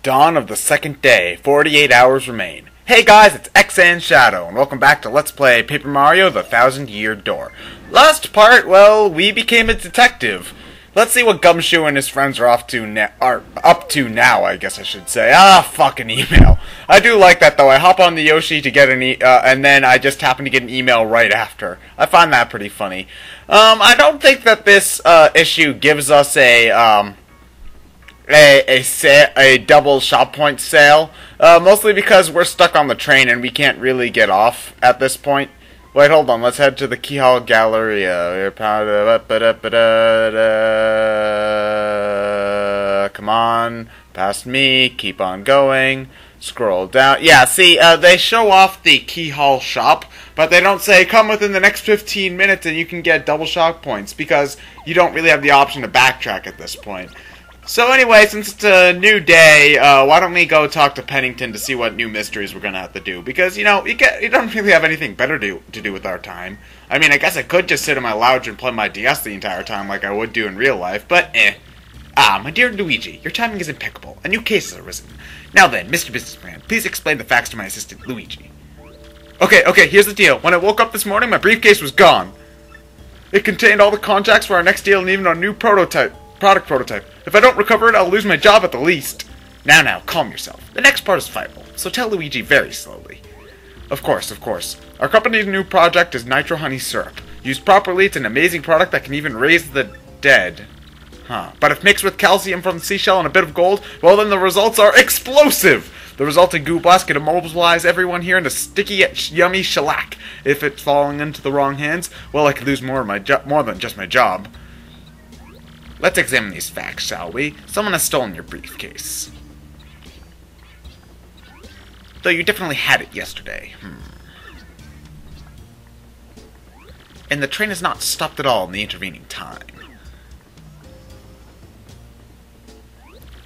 Dawn of the second day. 48 hours remain. Hey guys, it's ExandShadow, and welcome back to Let's Play Paper Mario: The Thousand-Year Door. Last part, well, we became a detective. Let's see what Gumshoe and his friends are up to now, I guess I should say. Fucking email. I do like that, though. I hop on the Yoshi to get and then I just happen to get an email right after. I find that pretty funny. I don't think that this issue gives us a double shop point sale, mostly because we're stuck on the train and we can't really get off at this point. Wait, hold on, let's head to the Keyhole Galleria. Come on, past me, keep on going, scroll down. Yeah, see, they show off the Keyhole shop, but they don't say, come within the next 15 minutes and you can get double shop points, because you don't really have the option to backtrack at this point. So anyway, since it's a new day, why don't we go talk to Pennington to see what new mysteries we're gonna have to do? Because, you know, you don't really have anything better to do with our time. I mean, I guess I could just sit in my lounge and play my DS the entire time like I would do in real life, but my dear Luigi, your timing is impeccable. A new case has arisen. Now then, Mr. Businessman, please explain the facts to my assistant, Luigi. Okay, here's the deal. When I woke up this morning, my briefcase was gone. It contained all the contacts for our next deal and even our new product prototype. If I don't recover it, I'll lose my job at the least. Now, calm yourself. The next part is vital, so tell Luigi very slowly. Of course. Our company's new project is Nitro Honey Syrup. Used properly, it's an amazing product that can even raise the dead. But if mixed with calcium from the seashell and a bit of gold, well then the results are explosive! The resulting goo blast can immobilize everyone here into sticky yet yummy shellac. If it's falling into the wrong hands, well I could lose more than just my job. Let's examine these facts, shall we? Someone has stolen your briefcase. Though you definitely had it yesterday. And the train has not stopped at all in the intervening time.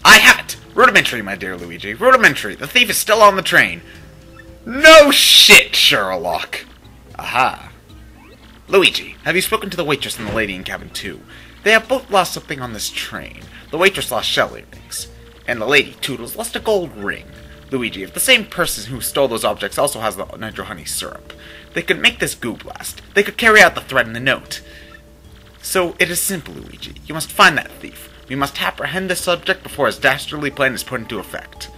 I have it! Rudimentary, my dear Luigi. Rudimentary. The thief is still on the train. No shit, Sherlock! Aha. Luigi, have you spoken to the waitress and the lady in cabin 2? They have both lost something on this train. The waitress lost shell earrings, and the lady, Toodles, lost a gold ring. Luigi, if the same person who stole those objects also has the Nitro Honey Syrup, they could make this goo blast. They could carry out the threat in the note. So, it is simple, Luigi. You must find that thief. We must apprehend this subject before his dastardly plan is put into effect.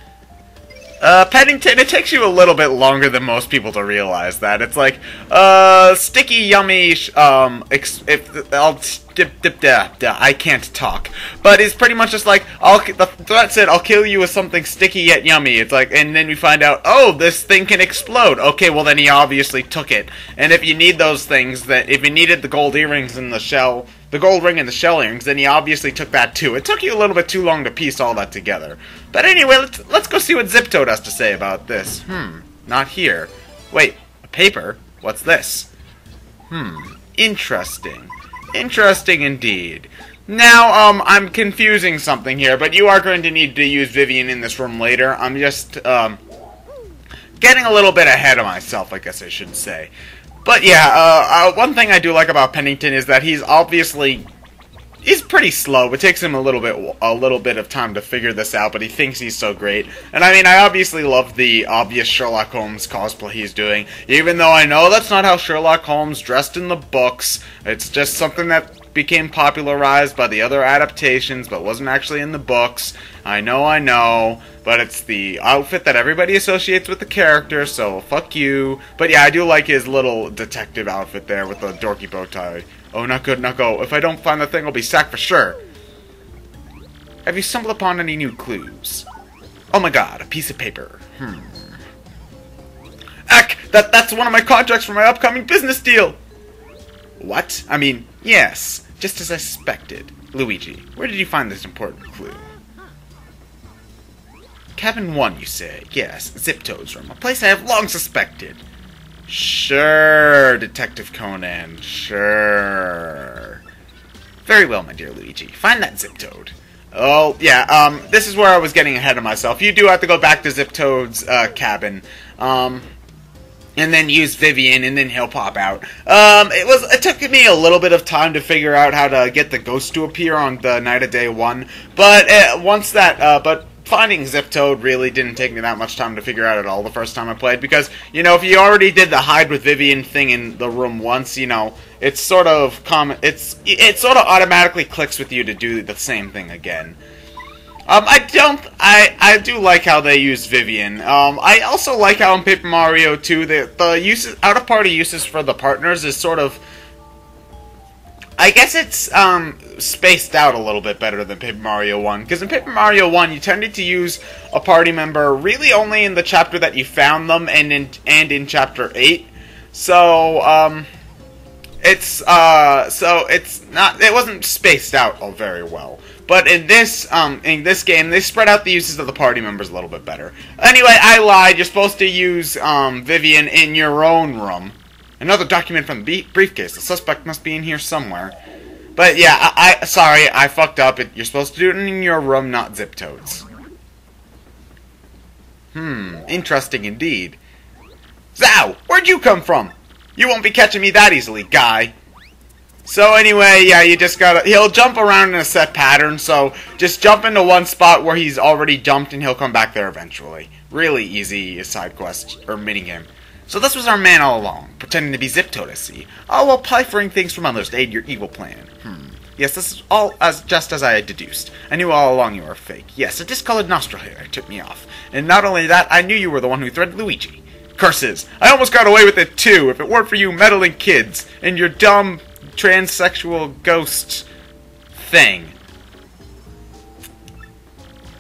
Pennington, it takes you a little bit longer than most people to realize that. It's like, sticky, yummy, I can't talk. But it's pretty much just like, the threat said, I'll kill you with something sticky yet yummy. It's like, and then we find out, oh, this thing can explode. Okay, well then he obviously took it. And if you need those things, if you needed the gold earrings and the shell, the gold ring and the shell earrings, then he obviously took that too. It took you a little bit too long to piece all that together. But anyway, let's go see what Zip-Toad has to say about this. Not here. Wait, a paper? What's this? Interesting. Interesting indeed. Now, I'm confusing something here, but you are going to need to use Vivian in this room later. I'm just, getting a little bit ahead of myself, I guess I should say. But yeah, one thing I do like about Pennington is that he's pretty slow. It takes him a little bit of time to figure this out, but he thinks he's so great. And I mean, I obviously love the obvious Sherlock Holmes cosplay he's doing, even though I know that's not how Sherlock Holmes dressed in the books. It's just something that became popularized by the other adaptations, but wasn't actually in the books. I know, but it's the outfit that everybody associates with the character, so fuck you. But yeah, I do like his little detective outfit there with the dorky bow tie. Oh, not good, not go. If I don't find the thing, I'll be sacked for sure. Have you stumbled upon any new clues? Oh my god, a piece of paper. Eck! That's one of my contracts for my upcoming business deal! What? I mean, yes, just as I suspected. Luigi, where did you find this important clue? Cabin 1, you say? Yes, Zip-Toad's room, a place I have long suspected. Sure, Detective Conan, sure. Very well, my dear Luigi. Find that Zip-Toad. Oh, yeah, this is where I was getting ahead of myself. You do have to go back to Zip-Toad's, cabin, and then use Vivian, and then he'll pop out. It took me a little bit of time to figure out how to get the ghost to appear on the night of day 1, but, finding Zip Toad really didn't take me that much time to figure out at all the first time I played, because, you know, if you already did the hide with Vivian thing in the room once, you know, it's sort of common, it sort of automatically clicks with you to do the same thing again. I do like how they use Vivian. I also like how in Paper Mario 2, the uses, out-of-party uses for the partners is sort of, I guess it's, spaced out a little bit better than Paper Mario 1, because in Paper Mario 1, you tended to use a party member really only in the chapter that you found them, and in Chapter 8, so it's not, it wasn't spaced out very well. But in this game, they spread out the uses of the party members a little bit better. Anyway, I lied. You're supposed to use Vivian in your own room. Another document from the briefcase. The suspect must be in here somewhere. But yeah, sorry, I fucked up. You're supposed to do it in your room, not Zip Toad's. Interesting indeed. Zow! Where'd you come from? You won't be catching me that easily, guy. So anyway, yeah, you just gotta, he'll jump around in a set pattern, so just jump into one spot where he's already jumped and he'll come back there eventually. Really easy side quest, or minigame. So this was our man all along, pretending to be Zip Toad, I see. All while pilfering things from others to aid your evil plan. Yes, this is all just as I had deduced. I knew all along you were fake. Yes, a discolored nostril hair tipped me off. And not only that, I knew you were the one who threatened Luigi. Curses, I almost got away with it too, if it weren't for you meddling kids, and your dumb transsexual ghost thing.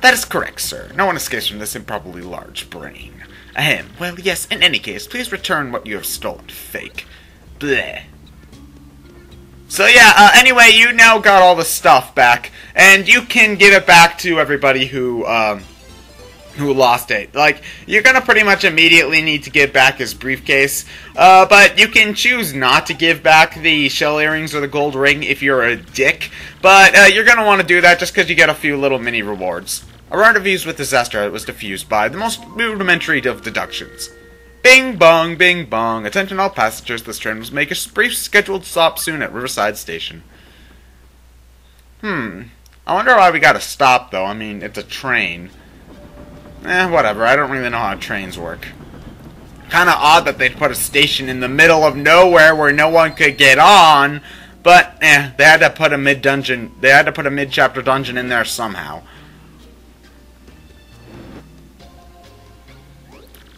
That is correct, sir. No one escapes from this improbably large brain. Ahem. Well, yes, in any case, please return what you have stolen, fake. Bleh. So yeah, anyway, you now got all the stuff back, and you can give it back to everybody who lost it. Like, you're gonna pretty much immediately need to give back his briefcase, but you can choose not to give back the shell earrings or the gold ring if you're a dick, but you're gonna want to do that just because you get a few little mini rewards. A round of views with disaster was diffused by the most rudimentary of deductions. Bing bong, bing bong. Attention all passengers, this train will make a brief scheduled stop soon at Riverside Station. I wonder why we gotta stop, though. I mean, it's a train. Whatever. I don't really know how trains work. Kinda odd that they'd put a station in the middle of nowhere where no one could get on, but, they had to put a mid-dungeon, they had to put a mid-chapter dungeon in there somehow.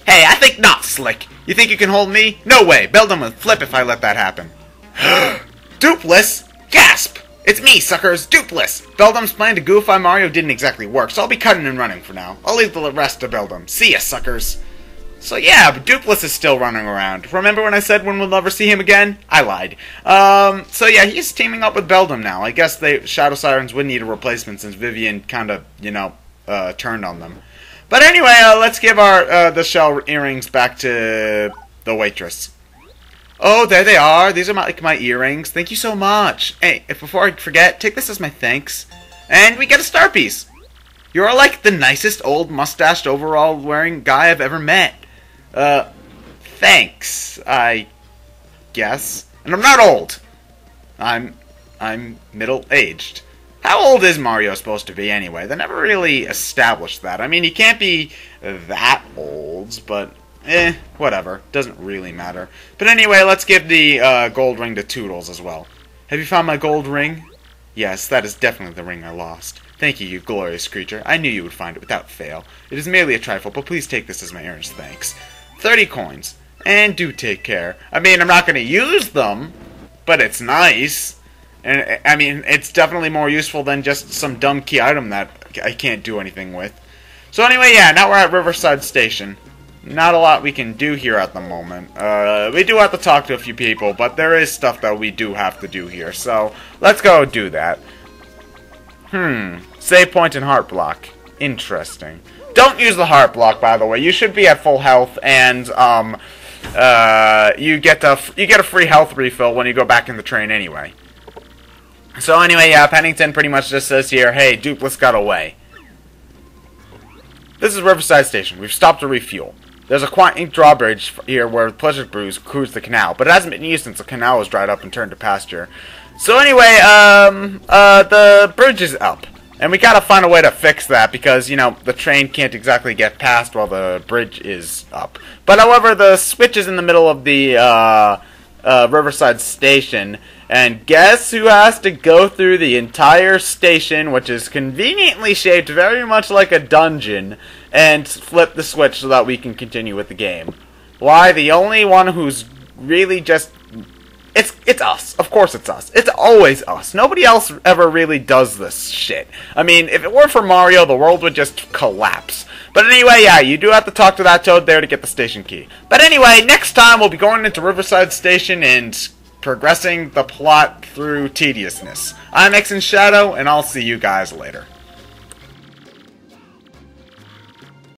Hey, I think not, Slick. You think you can hold me? No way. Beldum would flip if I let that happen. Dupless? Gasp! It's me, suckers! Dupless! Beldum's plan to goofy Mario didn't exactly work, so I'll be cutting and running for now. I'll leave the rest to Beldum. See ya, suckers! So yeah, but Dupless is still running around. Remember when I said when we'll never see him again? I lied. So yeah, he's teaming up with Beldum now. I guess Shadow Sirens would need a replacement since Vivian kinda, you know, turned on them. But anyway, let's give our the shell earrings back to the waitress. Oh, there they are. These are my earrings. Thank you so much. Hey, before I forget, take this as my thanks. And we get a star piece. You're like the nicest old mustached overall wearing guy I've ever met. Thanks, I guess. And I'm not old. I'm middle-aged. How old is Mario supposed to be, anyway? They never really established that. I mean, he can't be that old, but, whatever. Doesn't really matter. But anyway, let's give the gold ring to Toodles as well. Have you found my gold ring? Yes, that is definitely the ring I lost. Thank you, you glorious creature. I knew you would find it without fail. It is merely a trifle, but please take this as my earnest thanks. 30 coins. And do take care. I mean, I'm not going to use them, but it's nice. And, I mean, it's definitely more useful than just some dumb key item that I can't do anything with. So anyway, yeah, now we're at Riverside Station. Not a lot we can do here at the moment. We do have to talk to a few people, but there is stuff that we do have to do here. So, let's go do that. Save point and heart block. Interesting. Don't use the heart block, by the way. You should be at full health, and, you get a free health refill when you go back in the train anyway. So anyway, yeah, Pennington pretty much just says here, hey, Dupless got away. This is Riverside Station. We've stopped to refuel. There's a quaint drawbridge here where pleasure brews cruise the canal, but it hasn't been used since the canal was dried up and turned to pasture. So anyway, the bridge is up. And we gotta find a way to fix that because, you know, the train can't exactly get past while the bridge is up. But however, the switch is in the middle of the Riverside Station, and guess who has to go through the entire station, which is conveniently shaped very much like a dungeon, and flip the switch so that we can continue with the game? Why, the only one who's really just... It's us. Of course it's us. It's always us. Nobody else ever really does this shit. I mean, if it were for Mario, the world would just collapse. But anyway, yeah, you do have to talk to that toad there to get the station key. But anyway, next time we'll be going into Riverside Station and progressing the plot through tediousness. I'm XandShadow, and I'll see you guys later.